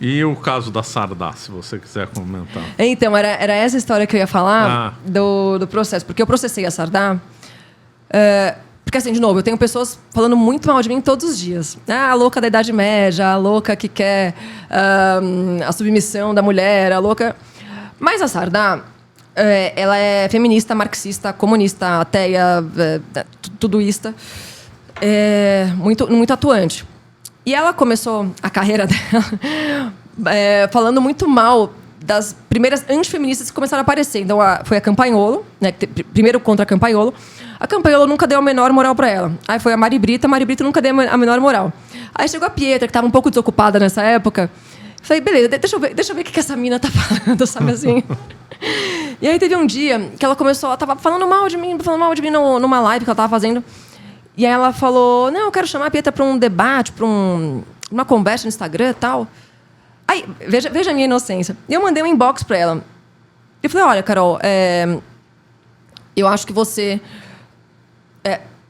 E o caso da Sardá, se você quiser comentar. Então, era essa história que eu ia falar do processo. Porque eu processei a Sardá. Porque, assim, de novo, eu tenho pessoas falando muito mal de mim todos os dias. A louca da Idade Média, a louca que quer a submissão da mulher, a louca... Mas a Sardá, ela é feminista, marxista, comunista, ateia, tudoísta. Muito atuante. E ela começou a carreira dela falando muito mal das primeiras antifeministas que começaram a aparecer. Então, foi a Campagnolo, né, primeiro contra a Campagnolo. A Campagnolo nunca deu a menor moral para ela. Aí foi a Mari Brita nunca deu a menor moral. Aí chegou a Pietra, que estava um pouco desocupada nessa época. Falei, beleza, deixa eu ver o que essa mina tá falando, sabe assim? E aí teve um dia que ela tava falando mal de mim numa live que ela tava fazendo. E aí ela falou, não, eu quero chamar a Pietra para um debate, para uma conversa no Instagram e tal. Aí, veja a minha inocência. E eu mandei um inbox para ela. Eu falei, olha, Carol, eu acho que você...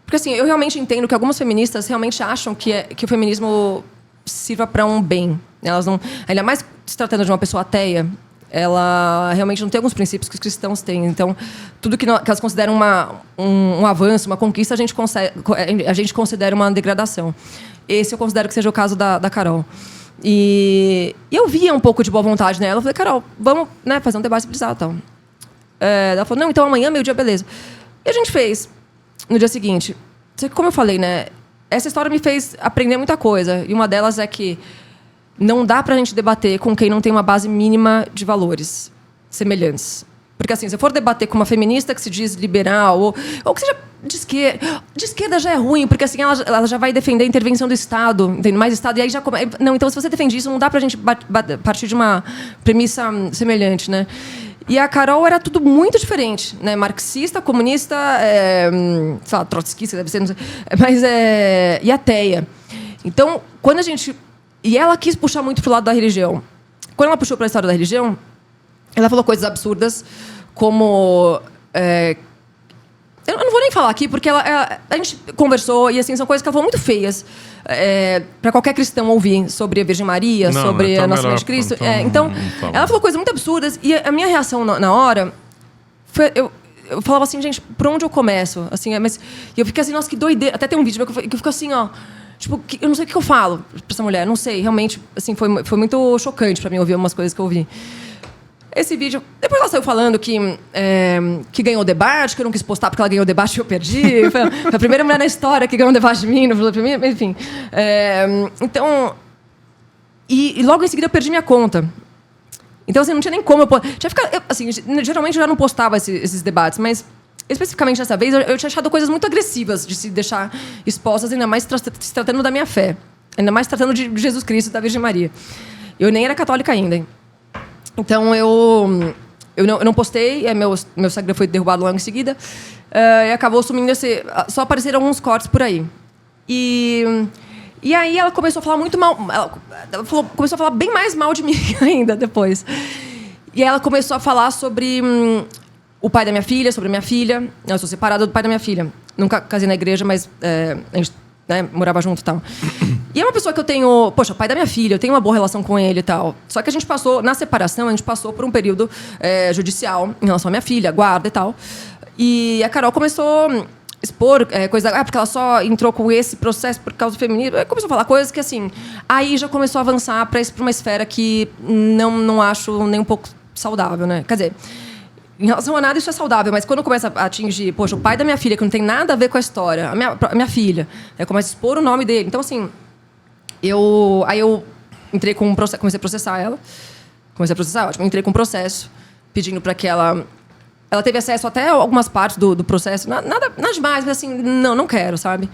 porque, assim, eu realmente entendo que algumas feministas realmente acham que o feminismo sirva para um bem. Elas não... Ainda mais se tratando de uma pessoa ateia, ela realmente não tem alguns princípios que os cristãos têm. Então, tudo que elas consideram um avanço, uma conquista, a gente considera uma degradação. Esse eu considero que seja o caso da Carol. E eu via um pouco de boa vontade nela. Eu falei, Carol, vamos, né, fazer um debate civilizado e tal. Ela falou, não, então amanhã, meio-dia, beleza. E a gente fez no dia seguinte. Como eu falei, né, essa história me fez aprender muita coisa. E uma delas é que não dá pra gente debater com quem não tem uma base mínima de valores semelhantes. Porque, assim, se eu for debater com uma feminista que se diz liberal, ou que seja de esquerda já é ruim, porque, assim, ela já vai defender a intervenção do Estado, tem mais Estado, e aí já... Não, então, se você defende isso, não dá pra gente partir de uma premissa semelhante, né? E a Carol era tudo muito diferente, né? Marxista, comunista, sei lá, trotskista, deve ser, não sei, mas e ateia. Então, quando a gente... E ela quis puxar muito pro lado da religião. Quando ela puxou para a história da religião, ela falou coisas absurdas, como... eu não vou nem falar aqui, porque a gente conversou, e, assim, são coisas que ela falou muito feias para qualquer cristão ouvir sobre a Virgem Maria, sobre a Nossa Mãe de Cristo. Então, ela falou coisas muito absurdas, e a minha reação na hora foi... Eu falava assim, gente, por onde eu começo? Assim, mas eu fiquei assim, nossa, que doideira. Até tem um vídeo que eu fico assim, ó... Tipo, eu não sei o que eu falo pra essa mulher, não sei. Realmente, assim, foi muito chocante pra mim ouvir umas coisas que eu ouvi. Esse vídeo... Depois ela saiu falando que ganhou o debate, que eu não quis postar porque ela ganhou o debate e eu perdi. Foi a primeira mulher na história que ganhou um debate de mim, enfim. Então... E logo em seguida eu perdi minha conta. Então, assim, não tinha nem como assim, geralmente eu já não postava esses debates, mas... Especificamente dessa vez, eu tinha achado coisas muito agressivas de se deixar expostas, ainda mais se tratando da minha fé. Ainda mais tratando de Jesus Cristo e da Virgem Maria. Eu nem era católica ainda. Então, eu não postei, meu Instagram foi derrubado logo em seguida, e acabou sumindo só apareceram alguns cortes por aí. E aí ela começou a falar muito mal... começou a falar bem mais mal de mim ainda depois. E aí ela começou a falar sobre... o pai da minha filha, sobre a minha filha. Eu sou separada do pai da minha filha. Nunca casei na igreja, mas a gente, né, morava junto e tal. E é uma pessoa que eu tenho... Poxa, o pai da minha filha, eu tenho uma boa relação com ele e tal. Só que a gente passou... Na separação, a gente passou por um período judicial em relação à minha filha, guarda e tal. E a Carol começou a expor coisas... porque ela só entrou com esse processo por causa do feminismo. Começou a falar coisas que, assim... Aí já começou a avançar para uma esfera que não acho nem um pouco saudável, né? Quer dizer... Em relação a nada, isso é saudável, mas quando começa a atingir, poxa, o pai da minha filha, que não tem nada a ver com a história, a minha filha, começa a expor o nome dele. Então, assim, aí eu entrei com um processo, comecei a processar ela. Ótimo, entrei com um processo, pedindo para que ela teve acesso até a algumas partes do processo. Nada demais, mas assim, não quero, sabe?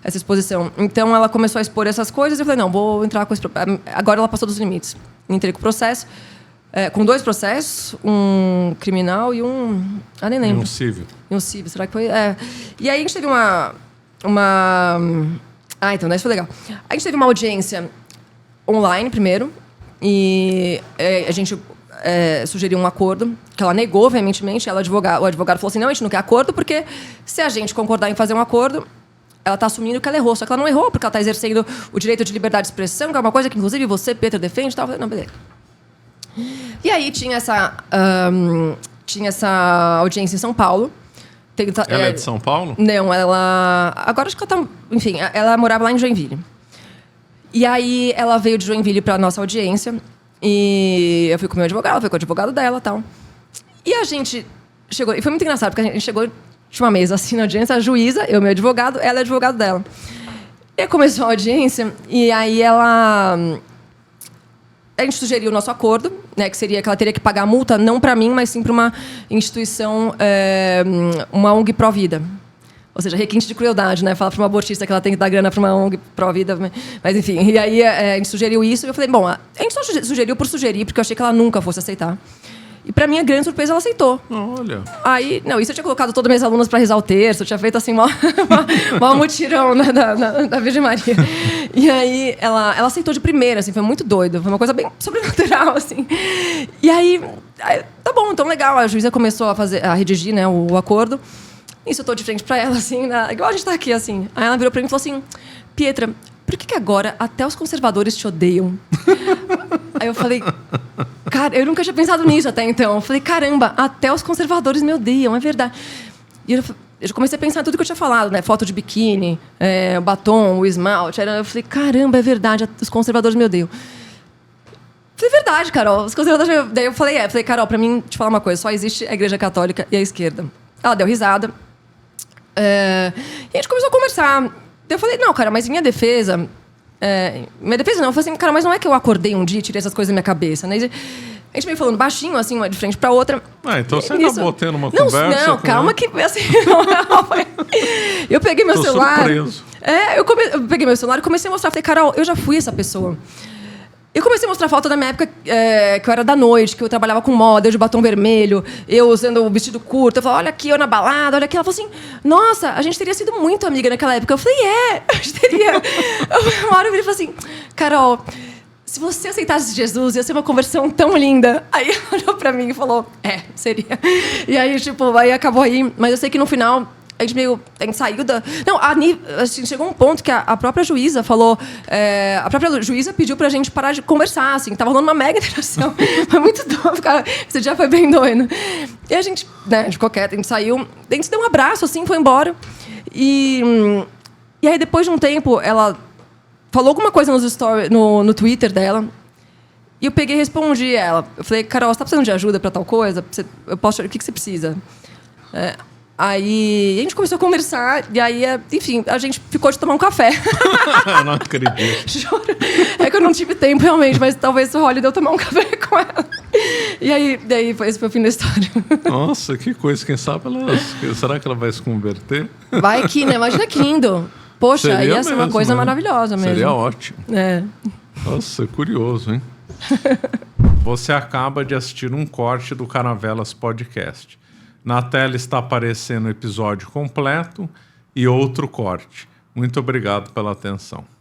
Essa exposição. Então, ela começou a expor essas coisas e eu falei, não, vou entrar com esse... Agora ela passou dos limites. Entrei com o processo. Com 2 processos, um criminal e um... nem lembro. E um civil, será que foi? E aí a gente teve uma... então, isso foi legal. A gente teve uma audiência online primeiro, e a gente sugeriu um acordo, que ela negou veementemente, o advogado falou assim, não, a gente não quer acordo, porque se a gente concordar em fazer um acordo, ela tá assumindo que ela errou. Só que ela não errou, porque ela tá exercendo o direito de liberdade de expressão, que é uma coisa que, inclusive, você, Pedro, defende e tal. Eu falei, não, beleza. E aí tinha essa audiência em São Paulo. Ela é de São Paulo? Não, ela... Agora acho que ela tá... Enfim, ela morava lá em Joinville. E aí ela veio de Joinville pra nossa audiência. E eu fui com o meu advogado, ela foi com o advogado dela e tal. E a gente chegou... E foi muito engraçado, porque a gente chegou... Tinha uma mesa assim na audiência, a juíza, eu, meu advogado, ela é advogado dela. E aí começou a audiência, e aí ela... A gente sugeriu o nosso acordo, né, que seria que ela teria que pagar a multa, não para mim, mas sim para uma instituição, uma ONG pró-vida. Ou seja, requinte de crueldade, né? Fala para uma abortista que ela tem que dar grana para uma ONG pró-vida. Mas, enfim, e aí a gente sugeriu isso, e eu falei, bom, a gente só sugeriu por sugerir, porque eu achei que ela nunca fosse aceitar. E, para minha grande surpresa, ela aceitou. Olha. Aí, não, isso eu tinha colocado todas as minhas alunas para rezar o terço, eu tinha feito, assim, uma mutirão, né, da Virgem Maria. E aí, ela aceitou de primeira, assim, foi muito doido. Foi uma coisa bem sobrenatural, assim. E aí, tá bom, então legal. A juíza começou a redigir, né, o acordo. Isso eu tô de frente para ela, assim, igual a gente tá aqui, assim. Aí ela virou para mim e falou assim, Pietra, por que agora até os conservadores te odeiam? Aí eu falei, cara, eu nunca tinha pensado nisso até então. Eu falei, caramba, até os conservadores me odeiam, é verdade. E eu já comecei a pensar em tudo que eu tinha falado, né? Foto de biquíni, o batom, o esmalte. Eu falei, caramba, é verdade, os conservadores me odeiam. Eu falei, verdade, Carol, os conservadores me odeiam. Daí eu falei, Carol, pra mim, te falar uma coisa, só existe a Igreja Católica e a esquerda. Ela deu risada. E a gente começou a conversar. Daí eu falei, não, cara, mas em minha defesa... minha defesa não, eu falei assim, cara, mas não é que eu acordei um dia e tirei essas coisas da minha cabeça, né? A gente veio falando baixinho, assim, uma de frente pra outra. Então você acabou tendo uma conversa. Não, calma que, assim... eu peguei meu celular... Surpreso. Eu peguei meu celular e comecei a mostrar. Falei, Carol, eu já fui essa pessoa. Eu comecei a mostrar foto da minha época que eu era da noite, que eu trabalhava com moda, eu de batom vermelho, eu usando o vestido curto. Eu falei, olha aqui, eu na balada, olha aqui. Ela falou assim, nossa, a gente teria sido muito amiga naquela época. Eu falei, a gente teria. Uma hora eu falei assim, Carol, se você aceitasse Jesus, ia ser uma conversão tão linda. Aí ela olhou pra mim e falou, seria. E aí, tipo, aí acabou aí. Mas eu sei que no final... A gente saiu da... Não, assim, chegou um ponto que a própria juíza falou... a própria juíza pediu pra gente parar de conversar, assim. Tava rolando uma mega interação. Foi muito doido, cara. Esse dia foi bem doido. E a gente, né, de qualquer... A gente saiu... A gente deu um abraço, assim, foi embora. E aí, depois de um tempo, ela falou alguma coisa nos stories, no Twitter dela. E eu peguei e respondi ela. Eu falei, Carol, você tá precisando de ajuda pra tal coisa? Eu posso... O que você precisa? Aí a gente começou a conversar, e aí, enfim, a gente ficou de tomar um café. Não acredito. Juro. É que eu não tive tempo, realmente, mas talvez o role de eu tomar um café com ela. E aí, esse foi o fim da história. Nossa, que coisa. Quem sabe será que ela vai se converter? Vai que, né? Imagina que lindo. Poxa, Seria ia ser uma coisa maravilhosa mesmo. Seria ótimo. Nossa, curioso, hein? Você acaba de assistir um corte do Caravelas Podcast. Na tela está aparecendo o episódio completo e outro corte. Muito obrigado pela atenção.